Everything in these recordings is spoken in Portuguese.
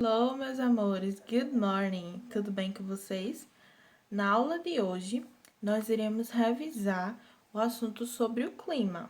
Hello, meus amores. Good morning. Tudo bem com vocês? Na aula de hoje, nós iremos revisar o assunto sobre o clima.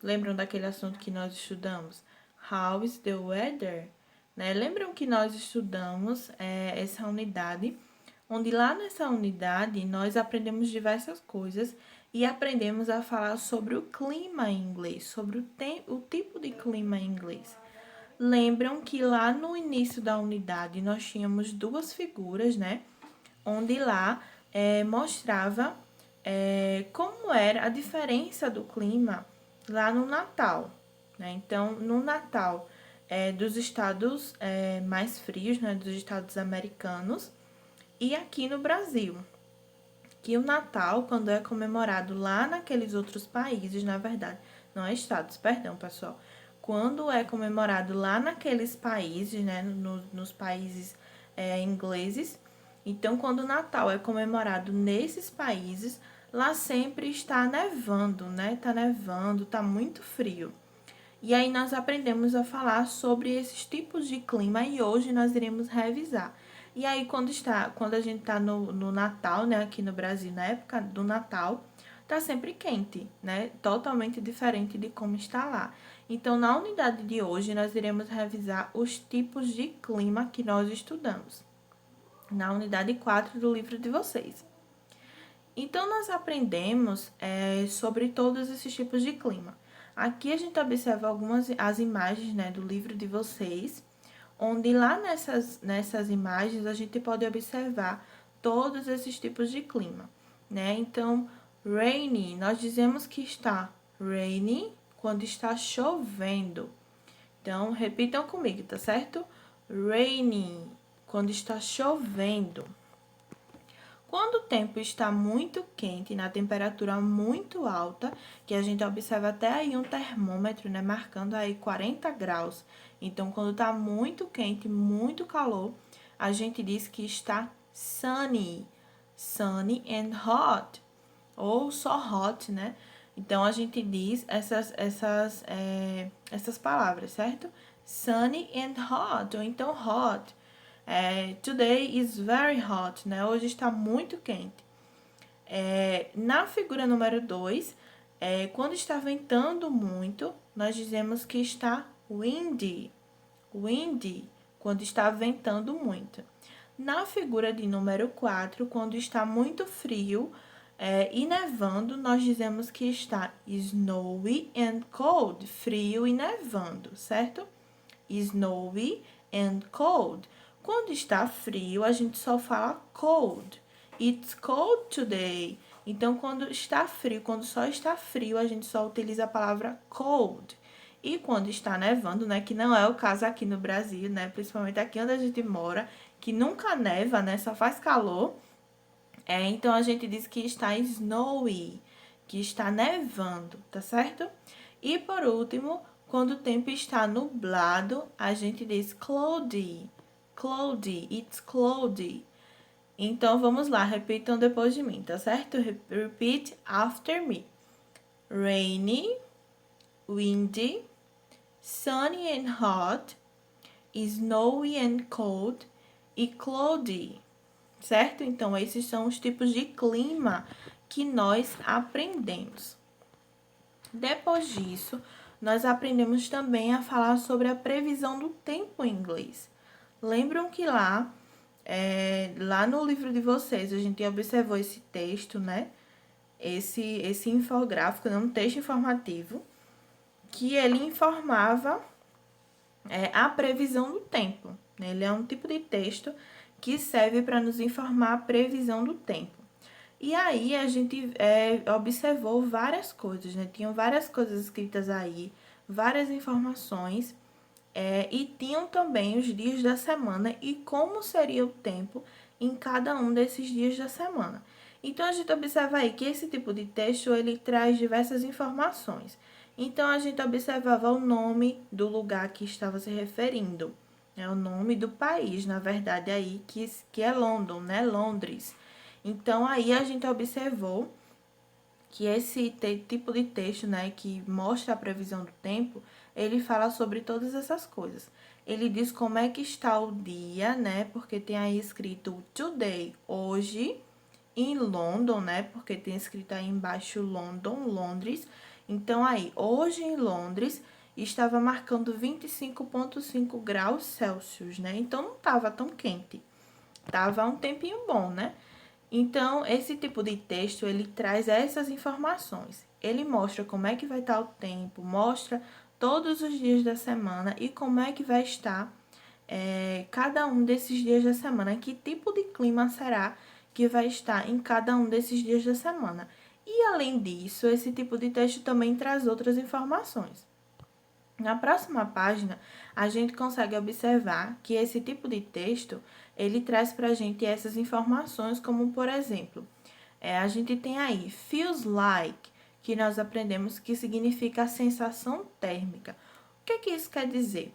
Lembram daquele assunto que nós estudamos? How is the weather? Né? Lembram que nós estudamos essa unidade, onde lá nessa unidade nós aprendemos diversas coisas e aprendemos a falar sobre o clima em inglês, sobre o tipo de clima em inglês. Lembram que lá no início da unidade nós tínhamos duas figuras, né? Onde lá mostrava como era a diferença do clima lá no Natal, né? Então, no Natal dos estados mais frios, né? Dos estados americanos e aqui no Brasil. Que o Natal, quando é comemorado lá naqueles outros países, na verdade, não é estados, perdão, pessoal. Quando é comemorado lá naqueles países, né, nos países ingleses, então quando o Natal é comemorado nesses países, lá sempre está nevando, né? Tá nevando, tá muito frio. E aí nós aprendemos a falar sobre esses tipos de clima e hoje nós iremos revisar. E aí quando a gente tá no Natal, né, aqui no Brasil, na época do Natal, tá sempre quente, né? Totalmente diferente de como está lá. Então, na unidade de hoje, nós iremos revisar os tipos de clima que nós estudamos. Na unidade 4 do livro de vocês. Então, nós aprendemos sobre todos esses tipos de clima. Aqui a gente observa as imagens, né, do livro de vocês, onde lá nessas imagens a gente pode observar todos esses tipos de clima, né? Então, rainy, nós dizemos que está rainy quando está chovendo. Então, repitam comigo, tá certo? Rainy, quando está chovendo. Quando o tempo está muito quente, na temperatura muito alta, que a gente observa até aí um termômetro, né, marcando aí 40 graus. Então, quando está muito quente, muito calor, a gente diz que está sunny, sunny and hot, ou só hot, né? Então, a gente diz essas palavras, certo? Sunny and hot, ou então hot. Today is very hot, né? Hoje está muito quente. Na figura número 2, quando está ventando muito, nós dizemos que está windy. Windy, quando está ventando muito. Na figura de número 4, quando está muito frio e nevando, nós dizemos que está snowy and cold, frio e nevando, certo? Snowy and cold. Quando está frio, a gente só fala cold. It's cold today. Então, quando está frio, quando só está frio, a gente só utiliza a palavra cold. E quando está nevando, né, que não é o caso aqui no Brasil, né, principalmente aqui onde a gente mora, que nunca neva, né, só faz calor. Então a gente diz que está snowy, que está nevando, tá certo? E por último, quando o tempo está nublado, a gente diz cloudy. Cloudy, it's cloudy. Então, vamos lá, repitam depois de mim, tá certo? Repeat after me. Rainy, windy, sunny and hot, snowy and cold e cloudy, certo? Então, esses são os tipos de clima que nós aprendemos. Depois disso, nós aprendemos também a falar sobre a previsão do tempo em inglês. Lembram que lá no livro de vocês, a gente observou esse texto, né? Esse infográfico, um texto informativo, que ele informava a previsão do tempo. Né? Ele é um tipo de texto que serve para nos informar a previsão do tempo. E aí a gente observou várias coisas, né? Tinham várias coisas escritas aí, várias informações, e tinham também os dias da semana e como seria o tempo em cada um desses dias da semana. Então, a gente observa aí que esse tipo de texto, ele traz diversas informações. Então, a gente observava o nome do lugar que estava se referindo, o nome do país, na verdade, aí, que é London, né? Londres. Então, aí a gente observou que esse tipo de texto, né, que mostra a previsão do tempo, ele fala sobre todas essas coisas. ele diz como é que está o dia, né? Porque tem aí escrito today, hoje, em London, né? Porque tem escrito aí embaixo London, Londres. Então, aí, hoje em Londres, estava marcando 25,5 graus Celsius, né? Então, não estava tão quente. Tava um tempinho bom, né? Então, esse tipo de texto, ele traz essas informações. Ele mostra como é que vai estar o tempo, mostra todos os dias da semana e como é que vai estar cada um desses dias da semana, que tipo de clima será que vai estar em cada um desses dias da semana. E, além disso, esse tipo de texto também traz outras informações. Na próxima página, a gente consegue observar que esse tipo de texto, ele traz para a gente essas informações, como, por exemplo, a gente tem aí feels like, que nós aprendemos que significa a sensação térmica. O que isso quer dizer?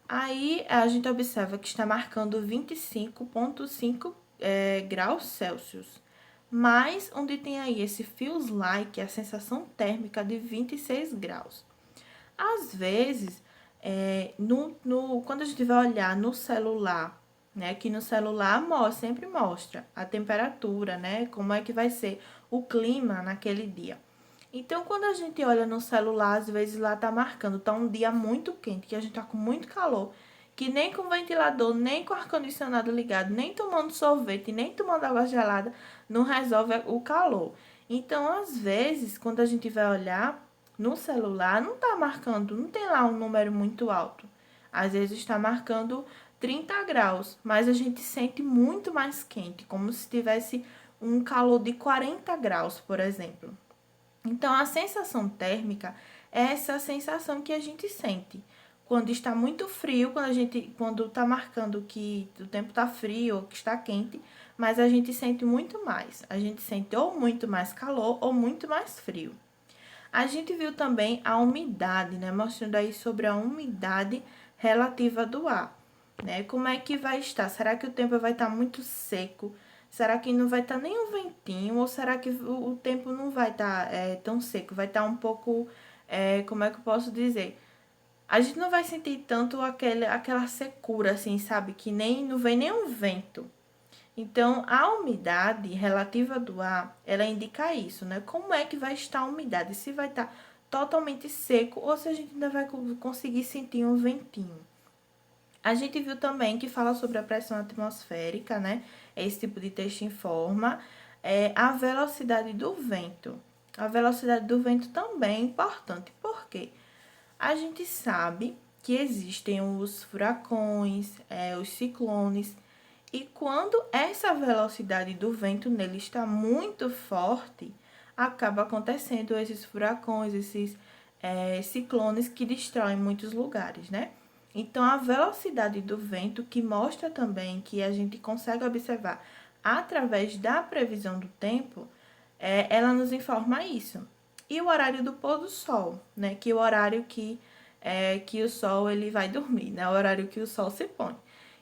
Aí, a gente observa que está marcando 25,5 graus Celsius, mas onde tem aí esse feels like, a sensação térmica de 26 graus. Às vezes, quando a gente vai olhar no celular, né? Que no celular sempre mostra a temperatura, né? Como é que vai ser o clima naquele dia. Então, quando a gente olha no celular, às vezes lá tá marcando, tá um dia muito quente, que a gente tá com muito calor, que nem com ventilador, nem com ar-condicionado ligado, nem tomando sorvete, nem tomando água gelada, não resolve o calor. Então, às vezes, quando a gente vai olhar no celular, não tá marcando, não tem lá um número muito alto. Às vezes está marcando 30 graus, mas a gente sente muito mais quente, como se tivesse um calor de 40 graus, por exemplo. Então, a sensação térmica é essa sensação que a gente sente quando está muito frio, quando está marcando que o tempo está frio ou que está quente, mas a gente sente muito mais. A gente sente ou muito mais calor ou muito mais frio. A gente viu também a umidade, né? Mostrando aí sobre a umidade relativa do ar, né? Como é que vai estar? Será que o tempo vai estar muito seco? Será que não vai estar nem um ventinho? Ou será que o tempo não vai estar tão seco? Vai estar um pouco, como é que eu posso dizer? A gente não vai sentir tanto aquela secura, assim, sabe? Que nem não vem nem um vento. Então, a umidade relativa do ar, ela indica isso, né? Como é que vai estar a umidade? Se vai estar totalmente seco ou se a gente ainda vai conseguir sentir um ventinho. A gente viu também que fala sobre a pressão atmosférica, né? Esse tipo de texto informa a velocidade do vento. A velocidade do vento também é importante, porque a gente sabe que existem os furacões, os ciclones, e quando essa velocidade do vento nele está muito forte, acaba acontecendo esses furacões, esses ciclones que destroem muitos lugares, né? Então, a velocidade do vento, que mostra também que a gente consegue observar através da previsão do tempo, ela nos informa isso. E o horário do pôr do sol, né? Que é o horário que o sol ele vai dormir, né? O horário que o sol se põe.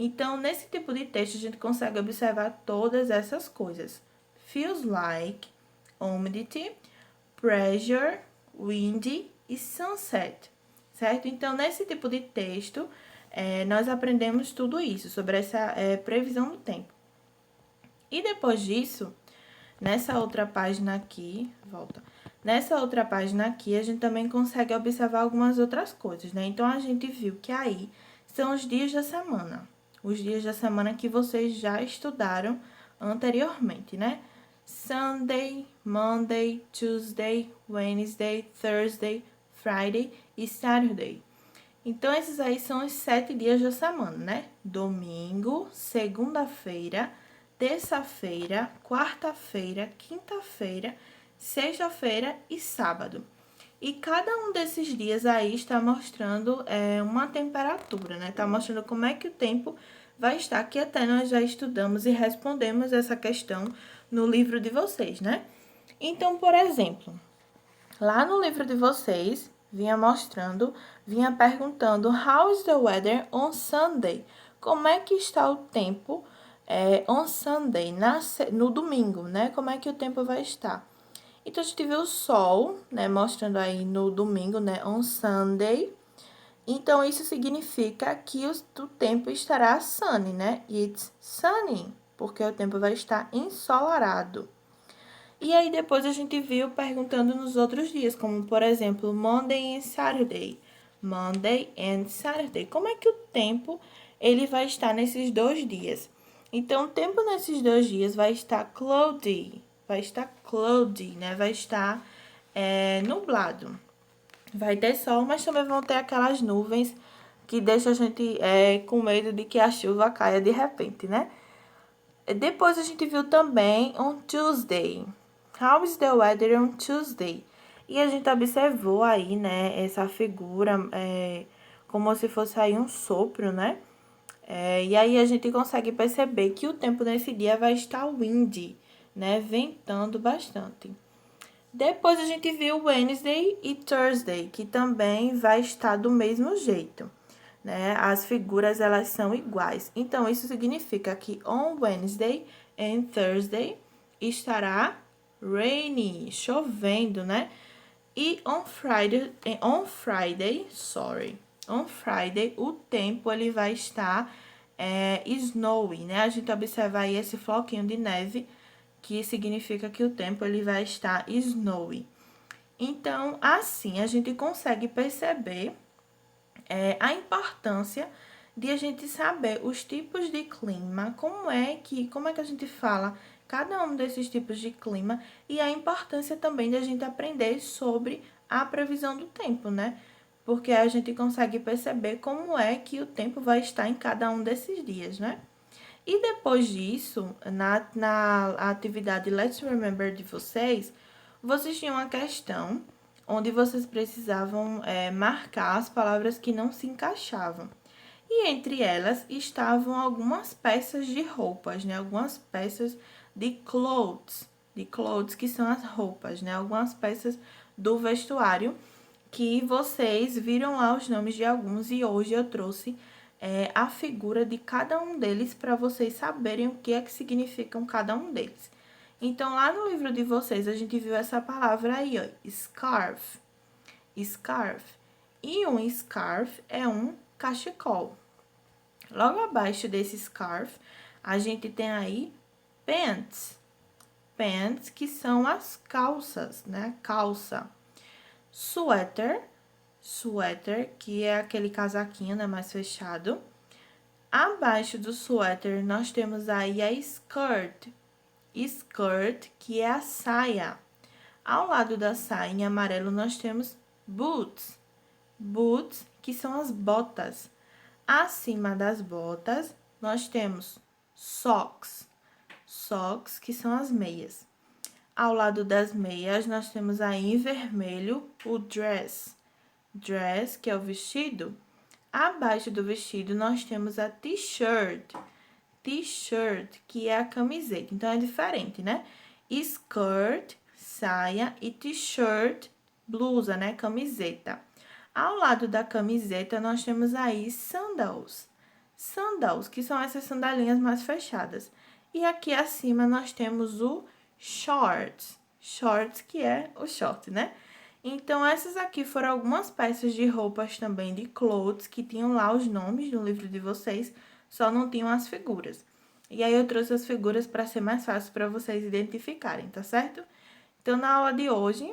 Então, nesse tipo de texto, a gente consegue observar todas essas coisas. Feels like, humidity, pressure, windy e sunset, certo? Então, nesse tipo de texto, nós aprendemos tudo isso, sobre essa previsão do tempo. E depois disso, nessa outra página aqui, volta. Nessa outra página aqui, a gente também consegue observar algumas outras coisas, né? Então, a gente viu que aí são os dias da semana. Os dias da semana que vocês já estudaram anteriormente, né? Sunday, Monday, Tuesday, Wednesday, Thursday, Friday e Saturday. Então, esses aí são os 7 dias da semana, né? Domingo, segunda-feira, terça-feira, quarta-feira, quinta-feira, sexta-feira e sábado. E cada um desses dias aí está mostrando uma temperatura, né? Tá mostrando como é que o tempo vai estar, que até nós já estudamos e respondemos essa questão no livro de vocês, né? Então, por exemplo, lá no livro de vocês, vinha perguntando how is the weather on Sunday? Como é que está o tempo on Sunday, no domingo, né? Como é que o tempo vai estar? Então, a gente viu o sol, né? Mostrando aí no domingo, né? On Sunday. Então, isso significa que o tempo estará sunny, né? It's sunny, porque o tempo vai estar ensolarado. E aí, depois a gente viu perguntando nos outros dias, como, por exemplo, Monday and Saturday. Monday and Saturday. Como é que o tempo ele vai estar nesses 2 dias? Então, o tempo nesses 2 dias vai estar cloudy. Vai estar cloudy, né? Vai estar nublado. Vai ter sol, mas também vão ter aquelas nuvens que deixam a gente com medo de que a chuva caia de repente, né? Depois a gente viu também on Tuesday. How is the weather on Tuesday? E a gente observou aí, né, essa figura como se fosse aí um sopro, né? E aí a gente consegue perceber que o tempo nesse dia vai estar windy, né? Ventando bastante. Depois a gente viu Wednesday e Thursday, que também vai estar do mesmo jeito, né? As figuras, elas são iguais. Então, isso significa que on Wednesday and Thursday estará rainy, chovendo, né? E on Friday, o tempo ele vai estar snowy, né? A gente observa aí esse floquinho de neve, que significa que o tempo ele vai estar snowy. Então, assim, a gente consegue perceber a importância de a gente saber os tipos de clima, como é que a gente fala cada um desses tipos de clima e a importância também de a gente aprender sobre a previsão do tempo, né? Porque a gente consegue perceber como é que o tempo vai estar em cada um desses dias, né? E depois disso, na atividade Let's Remember de vocês, vocês tinham uma questão onde vocês precisavam marcar as palavras que não se encaixavam. E entre elas estavam algumas peças de roupas, né? Algumas peças de clothes, que são as roupas, né? Algumas peças do vestuário que vocês viram lá os nomes de alguns e hoje eu trouxe a figura de cada um deles para vocês saberem o que é que significam cada um deles. Então, lá no livro de vocês, a gente viu essa palavra aí, ó, scarf. Scarf. E um scarf é um cachecol. Logo abaixo desse scarf, a gente tem aí pants. Pants, que são as calças, né? Calça. Sweater, que é aquele casaquinho, né, mais fechado. Abaixo do sweater, nós temos aí a skirt. Skirt, que é a saia. Ao lado da saia, em amarelo, nós temos boots. Boots, que são as botas. Acima das botas, nós temos socks. Socks, que são as meias. Ao lado das meias, nós temos aí em vermelho o dress. Dress, que é o vestido. Abaixo do vestido, nós temos a t-shirt. T-shirt, que é a camiseta. Então, é diferente, né? Skirt, saia, e t-shirt, blusa, né? Camiseta. Ao lado da camiseta, nós temos aí sandals. Sandals, que são essas sandalinhas mais fechadas. E aqui acima, nós temos o shorts. Shorts, que é o short, né? Então, essas aqui foram algumas peças de roupas também de clothes que tinham lá os nomes no livro de vocês, só não tinham as figuras. E aí, eu trouxe as figuras para ser mais fácil para vocês identificarem, tá certo? Então, na aula de hoje,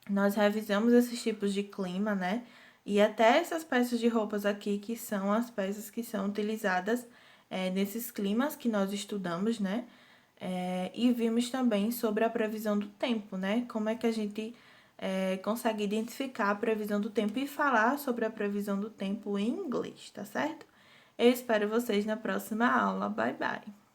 nós revisamos esses tipos de clima, né? E até essas peças de roupas aqui, que são as peças que são utilizadas nesses climas que nós estudamos, né? E vimos também sobre a previsão do tempo, né? Como é que a gente consegue identificar a previsão do tempo e falar sobre a previsão do tempo em inglês, tá certo? Eu espero vocês na próxima aula. Bye, bye!